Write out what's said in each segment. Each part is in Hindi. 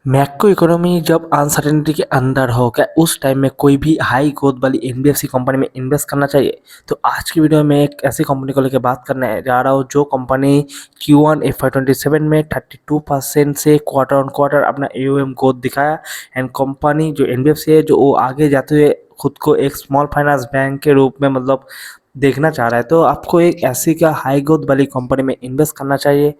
मैक्रो इकोनॉमी जब अनसर्टेनिटी के अंदर हो, क्या उस टाइम में कोई भी हाई ग्रोथ वाली एनबीएफसी कंपनी में इन्वेस्ट करना चाहिए? तो आज की वीडियो में एक ऐसी कंपनी को लेकर बात करने जा रहा हूँ जो कंपनी Q1 FY27 में 32% से क्वार्टर ऑन क्वार्टर अपना AUM ग्रोथ दिखाया। एंड कंपनी जो एनबीएफसी है जो वो आगे जाते हुए खुद को एक स्मॉल फाइनेंस बैंक के रूप में देखना चाह रहा है। तो आपको एक ऐसी क्या हाई ग्रोथ वाली कंपनी में इन्वेस्ट करना चाहिए?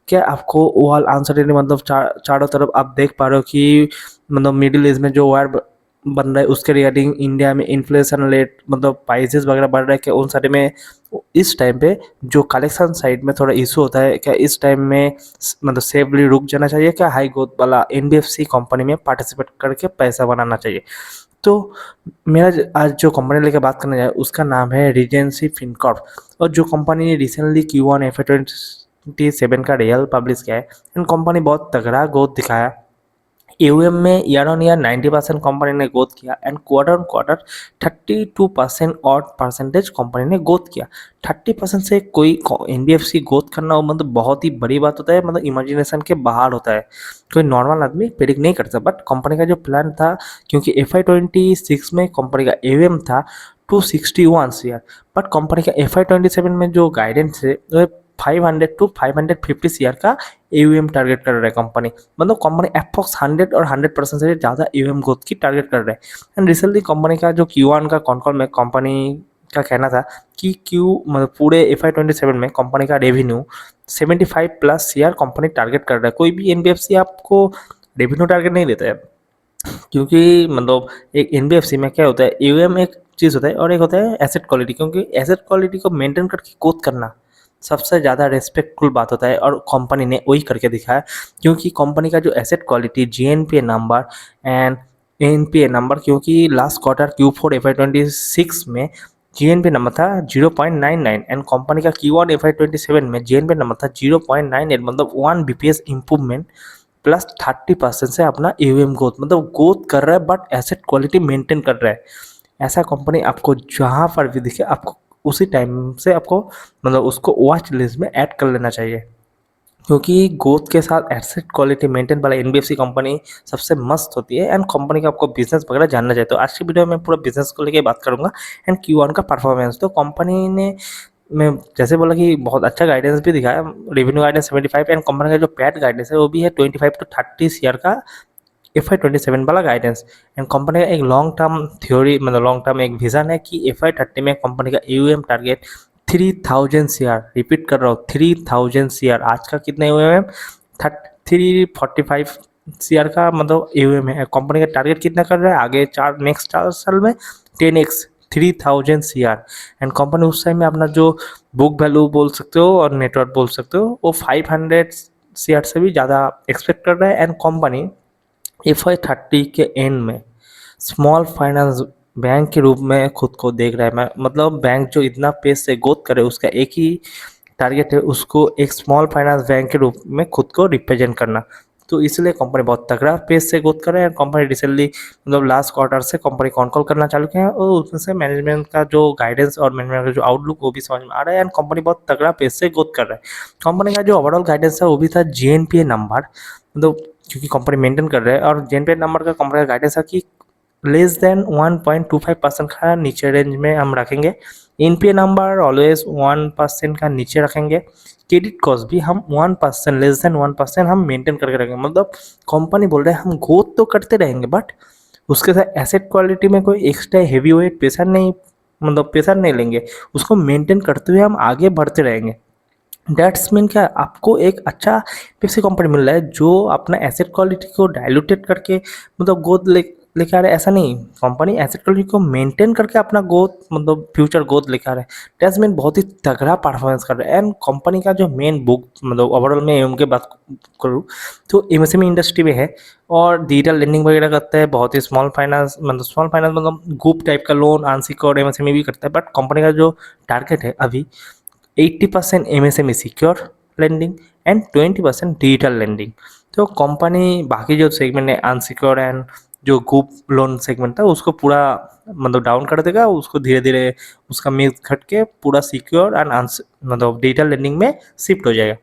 क्या आपको ओवरऑल अनसर्टेनिटी चारों तरफ आप देख पा रहे हो कि मिडिल ईस्ट में जो वार बन रहा है उसके रिगार्डिंग इंडिया में इन्फ्लेशन रेट प्राइसेस वगैरह बढ़ रहा है, क्या उन सारे में इस टाइम पे जो कलेक्शन साइड में थोड़ा इशू होता है, क्या इस टाइम में सेफली रुक जाना चाहिए, क्या हाई ग्रोथ वाला एनबीएफसी कंपनी में पार्टिसिपेट करके पैसा बनाना चाहिए? तो मेरा आज जो कंपनी लेके बात करने जाए उसका नाम है रीजेंसी फिनकॉर्प। और जो कंपनी ने रिसेंटली Q1 FY27 का रियल पब्लिश किया है, एंड कंपनी बहुत तगड़ा ग्रोथ दिखाया। AUM में ईयर ऑन ईयर 90% कंपनी ने ग्रोथ किया एंड क्वार्टर ऑन क्वार्टर 32% और परसेंटेज कंपनी ने ग्रोथ किया। 30% से कोई एनबीएफसी ग्रोथ करना वो बहुत ही बड़ी बात होता है, इमेजिनेशन के बाहर होता है। कोई नॉर्मल आदमी प्रेडिक्ट नहीं कर सकता, बट कंपनी का जो प्लान था, क्योंकि FY26 में कंपनी का AUM था 261 CR, बट कंपनी का FY27 में जो गाइडेंस है वो 500 to 550 CR का AUM टारगेट कर रहा है कंपनी। कंपनी अप्रॉक्स 100 और 100% से ज़्यादा AUM ग्रोथ की टारगेट कर रहे हैं। एंड रिसेंटली कंपनी का जो Q1 का कॉन्कॉल में कंपनी का कहना था कि पूरे FY27 में कंपनी का रेवेन्यू 75+ CR कंपनी टारगेट कर रहा है। कोई भी एनबीएफसी आपको रेवेन्यू टारगेट नहीं देता है, क्योंकि एक एनबीएफसी में क्या होता है, AUM एक चीज़ होता है और एक होता है एसेट क्वालिटी। क्योंकि एसेट क्वालिटी को मेंटेन करके ग्रोथ करना सबसे ज़्यादा रेस्पेक्टफुल बात होता है, और कंपनी ने वही करके दिखाया। क्योंकि कंपनी का जो asset quality GNPA number and NPA number, क्योंकि लास्ट क्वार्टर Q4 FY26 में GNPA नंबर था 0.99 एंड कंपनी का Q1 FY27 में GNPA नंबर था 0.98, 1 BPS इम्प्रूवमेंट प्लस 30% से अपना AUM ग्रोथ ग्रोथ कर रहा है, बट एसेट क्वालिटी मेंटेन कर रहा है। ऐसा कंपनी आपको जहाँ पर भी दिखे, आपको उसी टाइम से आपको उसको वॉच लिस्ट में ऐड कर लेना चाहिए। क्योंकि ग्रोथ के साथ एसेट क्वालिटी मेंटेन वाला एनबीएफसी कंपनी सबसे मस्त होती है। एंड कंपनी का आपको बिजनेस वगैरह जानना चाहिए, तो आज की वीडियो में पूरा बिजनेस को लेके बात करूंगा एंड Q1 का परफॉर्मेंस। तो कंपनी ने मैं जैसे बोला कि बहुत अच्छा गाइडेंस भी दिखाया, रेवेन्यू गाइडेंस 75, एंड कंपनी का जो पैट गाइडेंस है वो भी है 25 to 30 CR का FY27 वाला गाइडेंस। एंड कंपनी का एक long term theory long term एक विजन है कि FY30 में कंपनी का AUM टारगेट 3000 CR, रिपीट कर रहा हूँ 3000 CR। आज का कितना AUM? 345 CR का AUM है। कंपनी का टारगेट कितना कर रहा है आगे नेक्स्ट 4 साल में? 10x 3000 CR। एंड कंपनी उस टाइम में अपना जो बुक वैल्यू बोल सकते हो और नेटवर्क बोल सकते हो वो 500 CR से भी ज़्यादा एक्सपेक्ट कर रहा है। एंड कंपनी FY30 के एंड में स्मॉल फाइनेंस बैंक के रूप में खुद को देख रहा है। बैंक जो इतना पेस से ग्रोथ करे उसका एक ही टारगेट है, उसको एक स्मॉल फाइनेंस बैंक के रूप में खुद को रिप्रेजेंट करना। तो इसलिए कंपनी बहुत तगड़ा पेस से ग्रोथ कर रहा है। कंपनी रिसेंटली लास्ट क्वार्टर से कंपनी कॉल करना चालू किया है, और उसमें से मैनेजमेंट का जो गाइडेंस और मैनेजमेंट का जो आउटलुक वो भी समझ में आ रहा है। एंड कंपनी बहुत तगड़ा पेस से ग्रोथ कर रहा है। कंपनी का जो ओवरऑल गाइडेंस है वो भी था GNPA नंबर, क्योंकि कंपनी मेंटेन कर रहा है, और GNPA नंबर का कंपनी का गाइडेंस है कि लेस देन 1.25% का नीचे रेंज में हम रखेंगे। एनपीए नंबर ऑलवेज 1% का नीचे रखेंगे। क्रेडिट कॉस्ट भी हम 1%, लेस देन 1% हम मेंटेन करके रखेंगे। कंपनी बोल रहे हैं हम ग्रोथ तो करते रहेंगे, बट उसके साथ एसेट क्वालिटी में कोई एक्स्ट्रा हेवी वेट प्रेशर नहीं लेंगे। उसको मेंटेन करते हुए हम आगे बढ़ते रहेंगे। डेट्स मीन क्या, आपको एक अच्छा पेप्सी कंपनी मिल रहा है जो अपना एसेट क्वालिटी को डाइल्यूटेड करके ग्रोथ लेके आ रहा है। ऐसा नहीं, कंपनी एसेट क्वालिटी को मेंटेन करके अपना ग्रोथ फ्यूचर ग्रोथ लेके आ रहा है। डेट्स मीन बहुत ही तगड़ा परफॉर्मेंस कर रहा है। एंड कंपनी का जो मेन बुक ओवरऑल में एम के बात करूँ तो एमएसएमई इंडस्ट्री में है, और डिजिटल लेंडिंग वगैरह करता है। बहुत ही स्मॉल फाइनेंस ग्रुप टाइप का लोन अनसिक्योर्ड एमएसएमई भी करता है। बट कंपनी का जो टारगेट है अभी 80% MSME secure lending and 20% digital lending. तो कंपनी बाकी जो सेगमेंट है अनसिक्योर एंड जो ग्रुप लोन सेगमेंट था उसको पूरा डाउन कर देगा, उसको धीरे धीरे उसका मिक्स घट के पूरा सिक्योर एंड डिजिटल लेंडिंग में शिफ्ट हो जाएगा।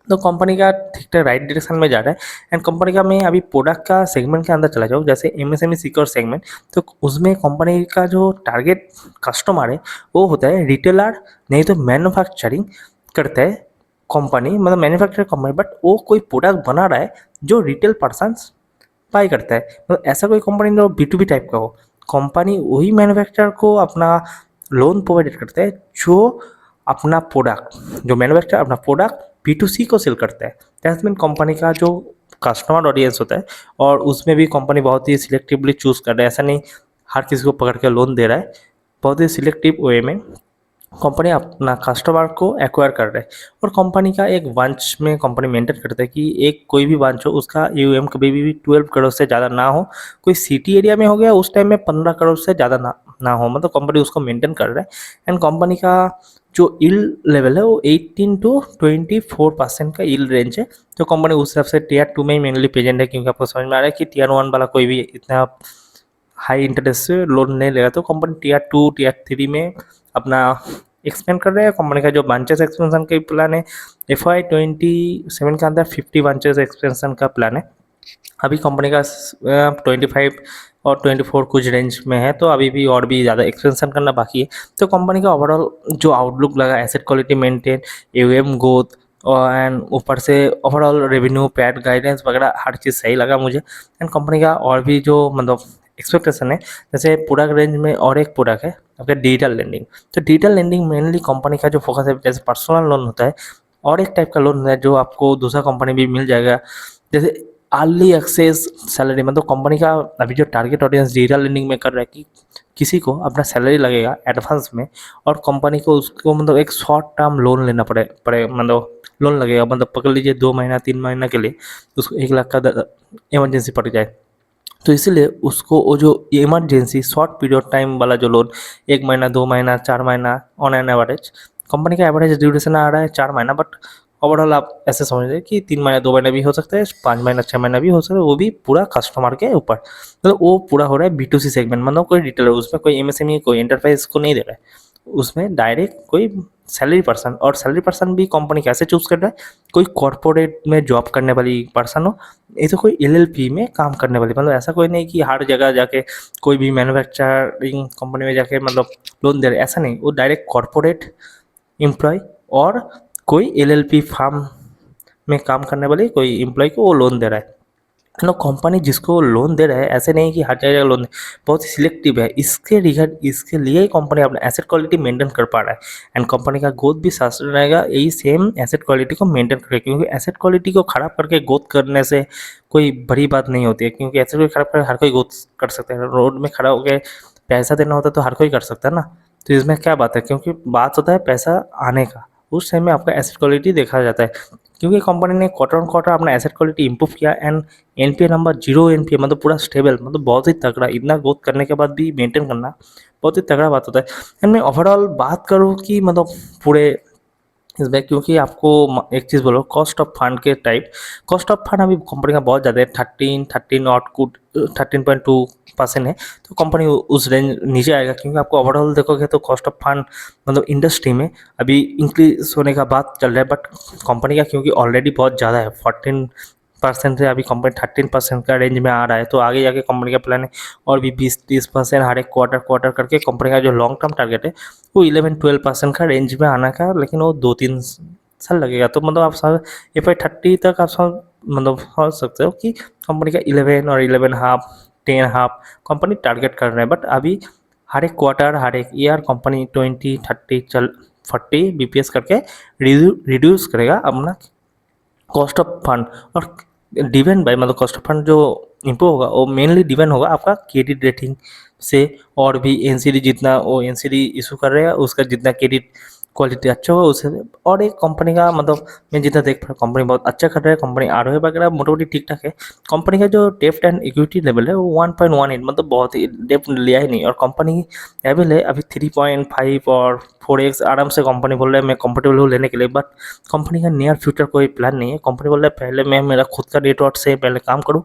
तो कंपनी का ठीक ठाक राइट डायरेक्शन में जा रहा है। एंड कंपनी का मैं अभी प्रोडक्ट का सेगमेंट के अंदर चला जाऊँ, जैसे एमएसएमई सिक्योर सेगमेंट, तो उसमें कंपनी का जो टारगेट कस्टमर है वो होता है रिटेलर, नहीं तो मैन्युफैक्चरिंग करता है कंपनी, मतलब मैन्युफैक्चर कंपनी, बट वो कोई प्रोडक्ट बना रहा है जो रिटेल पर्सन्स बाई करता है। मतलब ऐसा कोई कंपनी जो B2B टाइप का हो, कंपनी वही मैन्युफैक्चरर को अपना लोन प्रोवाइड करता है जो अपना प्रोडक्ट, जो मैन्युफैक्चरर अपना प्रोडक्ट B2C को सेल करता है। दैट्स मीन कंपनी का जो कस्टमर ऑडियंस होता है, और उसमें भी कंपनी बहुत ही सिलेक्टिवली चूज़ कर रहा है। ऐसा नहीं हर किसी को पकड़ के लोन दे रहा है, बहुत ही सिलेक्टिव वे में कंपनी अपना कस्टमर को एक्वायर कर रहा है। और कंपनी का एक वंश में कंपनी मेंटेन करता है कि एक कोई भी वंश हो उसका AUM कभी भी 12 करोड़ से ज़्यादा ना हो। कोई सिटी एरिया में हो गया उस टाइम में 15 करोड़ से ज़्यादा ना हो, मतलब कंपनी उसको मेंटेन कर रहा है। एंड कंपनी का जो यील्ड लेवल है वो 18 to 24% का यील्ड रेंज है। तो कंपनी उस हिसाब से टियर 2 में ही मेनली प्रेजेंट है, क्योंकि आपको समझ में आ रहा है कि टियर 1 वाला कोई भी इतना हाई इंटरेस्ट से लोन नहीं लेगा। तो कंपनी टियर 2 टियर 3 में अपना एक्सपेंड कर रहे हैं। कंपनी का जो ब्रांचेस एक्सपेंशन का प्लान है, FY27 के अंदर 50 ब्रांचेस एक्सपेंशन का प्लान है। अभी कंपनी का 25 और 24 कुछ रेंज में है, तो अभी भी और भी ज़्यादा एक्सपेंशन करना बाकी है। तो कंपनी का ओवरऑल जो आउटलुक लगा, asset quality maintain, AUM growth, और एंड ऊपर से ओवरऑल रेवेन्यू पैड गाइडेंस वगैरह हर चीज़ सही लगा मुझे। एंड कंपनी का और भी जो मतलब एक्सपेक्टेशन है, जैसे प्रोडक्ट रेंज में और एक प्रोडक्ट है आपका डिजिटल लेंडिंग। तो डिजिटल लेंडिंग मेनली कंपनी का जो फोकस है, जैसे पर्सनल लोन होता है और एक टाइप का लोन होता है जो आपको दूसरा कंपनी भी मिल जाएगा, जैसे अर्ली एक्सेस सैलरी। मतलब कंपनी का अभी जो टारगेट ऑडियंस डिजिटल लेंडिंग में कर रहा है कि किसी को अपना सैलरी लगेगा एडवांस में, और कंपनी को उसको मतलब एक शॉर्ट टर्म लोन लेना पड़े मतलब लोन लगेगा, मतलब पकड़ लीजिए 2 महीना 3 महीना के लिए उसको 1 लाख का इमरजेंसी पड़ जाए, तो इसीलिए उसको वो जो इमरजेंसी शॉर्ट पीरियड टाइम वाला जो लोन 1 महीना 2 महीना 4 महीना ऑन एन एवरेज, कंपनी का एवरेज ड्यूरेशन आ रहा है 4 महीना, बट ओवरऑल आप ऐसे समझ लीजिए कि 3 महीना 2 महीना भी हो सकता है, 5 महीना 6 महीना भी हो सकता है, वो भी पूरा कस्टमर के ऊपर। मतलब वो पूरा हो रहा है B2C सेगमेंट, मतलब कोई रिटेलर, उसमें कोई MSME कोई एंटरप्राइज को नहीं दे रहा है, उसमें डायरेक्ट कोई सैलरी पर्सन। और सैलरी पर्सन भी कंपनी कैसे चूज़ कर रहा है, कोई कॉर्पोरेट में जॉब करने वाली पर्सन हो, ये तो कोई LLP में काम करने वाली, मतलब ऐसा कोई नहीं कि हर जगह जाके कोई भी मैन्युफैक्चरिंग कंपनी में जाके मतलब लोन दे रहे, ऐसा नहीं, वो डायरेक्ट कॉर्पोरेट एम्प्लॉय और कोई LLP फार्म में काम करने वाले कोई एम्प्लॉय को वो लोन दे रहा है। मतलब कंपनी जिसको लोन दे रहा है, ऐसे नहीं कि हर जगह लोन दे, बहुत ही सिलेक्टिव है। इसके रिगार्ड इसके लिए ही कंपनी अपना एसेट क्वालिटी मेंटेन कर पा रहा है। एंड कंपनी का ग्रोथ भी सस्टेन रहेगा यही सेम एसेट क्वालिटी को मेंटेन करके, क्योंकि एसेट क्वालिटी को खराब करके ग्रोथ करने से कोई बड़ी बात नहीं होती है, क्योंकि एसेट क्वालिटी खराब करके हर कोई ग्रोथ कर सकता है। रोड में खड़ा होकर पैसा देना होता है तो हर कोई कर सकता है ना, तो इसमें क्या बात है, क्योंकि बात होता है पैसा आने का, उस टाइम में आपका एसेट क्वालिटी देखा जाता है। क्योंकि कंपनी ने क्वार्टर ऑन क्वार्टर अपना एसेट क्वालिटी इंप्रूव किया, एंड NPA नंबर 0 NPA, मतलब पूरा स्टेबल, मतलब बहुत ही तगड़ा। इतना ग्रोथ करने के बाद भी मेंटेन करना बहुत ही तगड़ा बात होता है। एंड मैं ओवरऑल बात करूँ कि मतलब पूरे इसमें, क्योंकि आपको एक चीज़ बोलो, कॉस्ट ऑफ फंड के टाइप, कॉस्ट ऑफ फंड अभी कंपनी का बहुत ज़्यादा है, 13 और कुछ 13.2% है। तो कंपनी उस रेंज नीचे आएगा, क्योंकि आपको ओवरऑल देखोगे तो कॉस्ट ऑफ फंड मतलब इंडस्ट्री में अभी इंक्रीज होने का बात चल रहा है, बट कंपनी का क्योंकि ऑलरेडी बहुत ज़्यादा है, 14% से अभी कंपनी 13% का रेंज में आ रहा है। तो आगे जाके कंपनी का प्लान है और भी 20-30% हर एक क्वार्टर करके कंपनी का जो लॉन्ग टर्म टारगेट है वो 11-12% का रेंज में आना का, लेकिन वो 2-3 साल लगेगा। तो मतलब आप सब FY30 तक आप सब मतलब समझ सकते हो कि कंपनी का 11 और 11 हाफ 10 हाफ कंपनी टारगेट कर रहे हैं। बट अभी हर एक क्वार्टर हर एक ईयर कंपनी 40 BPS करके रिड्यूस करेगा अपना कॉस्ट ऑफ फंड। और डिपेंड बाय मतलब कॉस्ट ऑफ फंड जो इम्प्रूव होगा वो मेनली डिपेंड होगा आपका क्रेडिट रेटिंग से, और भी NCD जितना वो NCD इशू कर रहे हैं उसका जितना क्रेडिट क्वालिटी अच्छा होगा उससे। और एक कंपनी का मतलब मैं जितना देख पा रहा हूँ कंपनी बहुत अच्छा कर रहा है, कंपनी ROE वगैरह मोटामोटी ठीक ठाक है। कंपनी का जो डेप्ट एंड इक्विटी लेवल है वो 1.18, मतलब बहुत ही डेप्ट लिया ही नहीं, और कंपनी लेवल है अभी 3.5 और 4x आराम से कंपनी बोल रहा है मैं कंफर्टेबल हूँ लेने के लिए। बट कंपनी का नियर फ्यूचर कोई प्लान नहीं है, कंपनी बोल रहा है पहले मैं मेरा खुद का नेटवर्क से पहले काम करूँ,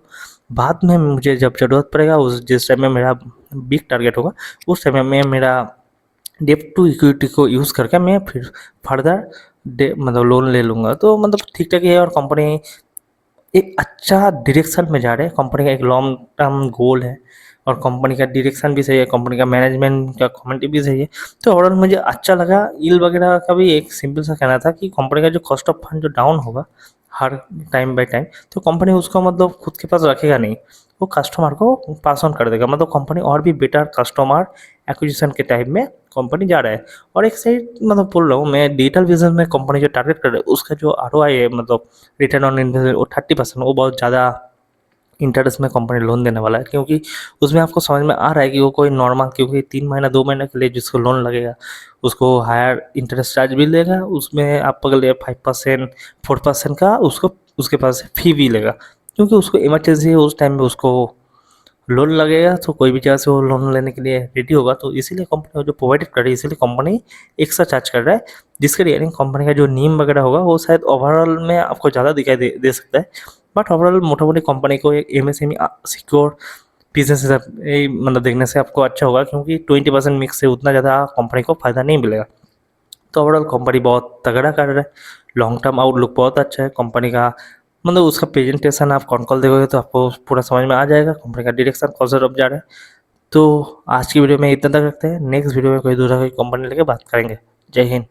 बाद में मुझे जब ज़रूरत पड़ेगा उस जिस टाइम में मेरा बिग टारगेट होगा उस टाइम में मैं मेरा डेप्ट टू इक्विटी को यूज़ करके मैं फिर फर्दर मतलब लोन ले लूँगा, तो मतलब ठीक-ठाक ही है और कंपनी एक अच्छा डायरेक्शन में जा रहे हैं, कंपनी का एक लॉन्ग टर्म गोल है और कंपनी का डायरेक्शन भी सही है, कंपनी का मैनेजमेंट का कमेटी भी सही है। तो ओवरऑल मुझे अच्छा लगा। यील्ड वगैरह का भी एक सिंपल सा कहना था कि कंपनी का जो कॉस्ट ऑफ फंड जो डाउन होगा हर टाइम बाय टाइम, तो कंपनी उसको मतलब खुद के पास रखेगा नहीं, वो कस्टमर को पास ऑन कर देगा। मतलब कंपनी और भी बेटर कस्टमर एक्विजिशन के टाइप में कंपनी जा रहा है। और एक सही मतलब बोल रहा हूँ मैं, डिजिटल बिजनेस में कंपनी जो टारगेट कर रहा है उसका जो आरओआई है, मतलब रिटर्न ऑन इन्वेस्टमेंट, वो 30%, वो बहुत ज़्यादा इंटरेस्ट में कंपनी लोन देने वाला है, क्योंकि उसमें आपको समझ में आ रहा है कि वो कोई नॉर्मल, क्योंकि 3 महीना 2 महीने के लिए जिसको लोन लगेगा उसको हायर इंटरेस्ट चार्ज भी लेगा, उसमें आप पकड़ लिए 5% 4% का उसको उसके पास फी भी लेगा, क्योंकि उसको इमरजेंसी है उस टाइम में उसको लोन लगेगा, तो कोई भी जगह से वो लोन लेने के लिए रेडी होगा, तो इसीलिए कंपनी जो प्रोवाइड कर रही है इसीलिए कंपनी एक्स्ट्रा चार्ज कर रहा है, जिसके रिगार्डिंग कंपनी का जो नीम वगैरह होगा वो शायद ओवरऑल में आपको ज़्यादा दिखाई दे सकता है। बट ओवरऑल मोटामोटी कंपनी को एक एमएसएमई सिक्योर बिजनेस मतलब देखने से आपको अच्छा होगा, क्योंकि 20% मिक्स से उतना ज़्यादा कंपनी को फ़ायदा नहीं मिलेगा। तो ओवरऑल कंपनी बहुत तगड़ा कर रहा है, लॉन्ग टर्म आउटलुक बहुत अच्छा है कंपनी का। मतलब उसका प्रेजेंटेशन आप कॉल देखोगे तो आपको पूरा समझ में आ जाएगा कंपनी का डायरेक्शन कौन सा तरफ जा रहा है। तो आज की वीडियो में इतना तक रखते हैं, नेक्स्ट वीडियो में कोई दूसरा कोई कंपनी लेके बात करेंगे। जय हिंद।